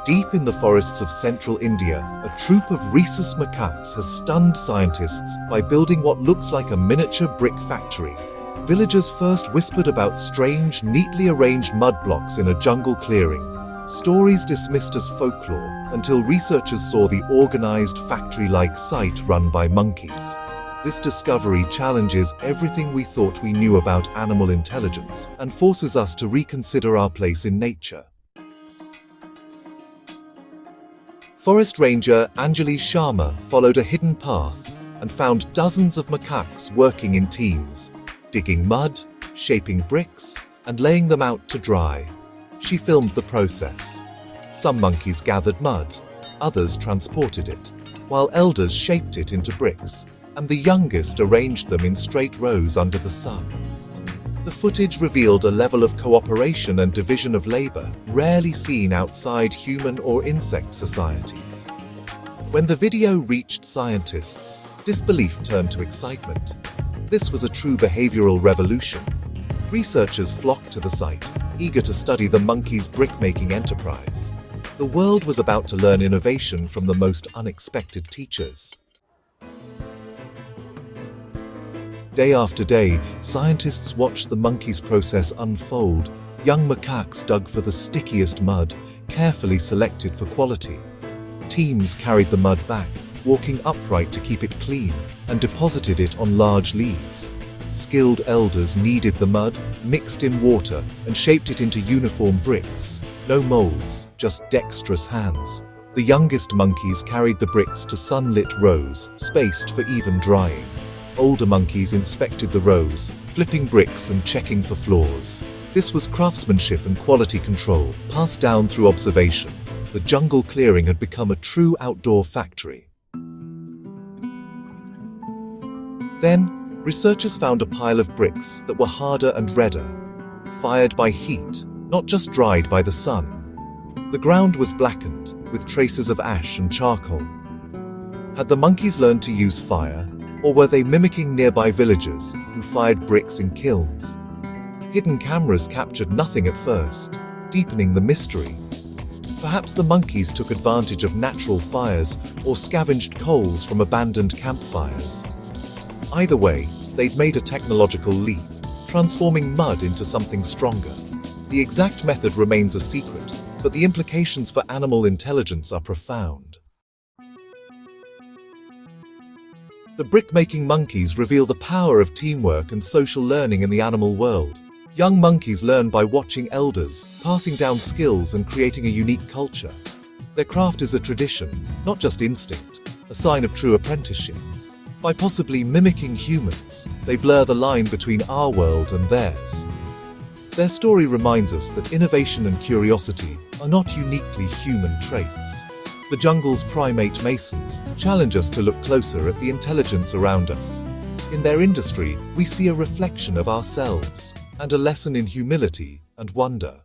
Deep in the forests of central India, a troop of rhesus macaques has stunned scientists by building what looks like a miniature brick factory. Villagers first whispered about strange, neatly arranged mud blocks in a jungle clearing. Stories dismissed as folklore until researchers saw the organized factory-like site run by monkeys. This discovery challenges everything we thought we knew about animal intelligence and forces us to reconsider our place in nature. Forest ranger Anjali Sharma followed a hidden path and found dozens of macaques working in teams, digging mud, shaping bricks, and laying them out to dry. She filmed the process. Some monkeys gathered mud, others transported it, while elders shaped it into bricks, and the youngest arranged them in straight rows under the sun. The footage revealed a level of cooperation and division of labor rarely seen outside human or insect societies. When the video reached scientists, disbelief turned to excitement. This was a true behavioral revolution. Researchers flocked to the site, eager to study the monkeys' brick-making enterprise. The world was about to learn innovation from the most unexpected teachers. Day after day, scientists watched the monkeys' process unfold. Young macaques dug for the stickiest mud, carefully selected for quality. Teams carried the mud back, walking upright to keep it clean, and deposited it on large leaves. Skilled elders kneaded the mud, mixed in water, and shaped it into uniform bricks. No molds, just dexterous hands. The youngest monkeys carried the bricks to sunlit rows, spaced for even drying. Older monkeys inspected the rows, flipping bricks and checking for flaws. This was craftsmanship and quality control, passed down through observation. The jungle clearing had become a true outdoor factory. Then, researchers found a pile of bricks that were harder and redder, fired by heat, not just dried by the sun. The ground was blackened, with traces of ash and charcoal. Had the monkeys learned to use fire, or were they mimicking nearby villagers who fired bricks in kilns? Hidden cameras captured nothing at first, deepening the mystery. Perhaps the monkeys took advantage of natural fires or scavenged coals from abandoned campfires. Either way, they'd made a technological leap, transforming mud into something stronger. The exact method remains a secret, but the implications for animal intelligence are profound. The brick-making monkeys reveal the power of teamwork and social learning in the animal world. Young monkeys learn by watching elders, passing down skills and creating a unique culture. Their craft is a tradition, not just instinct, a sign of true apprenticeship. By possibly mimicking humans, they blur the line between our world and theirs. Their story reminds us that innovation and curiosity are not uniquely human traits. The jungle's primate masons challenge us to look closer at the intelligence around us. In their industry, we see a reflection of ourselves and a lesson in humility and wonder.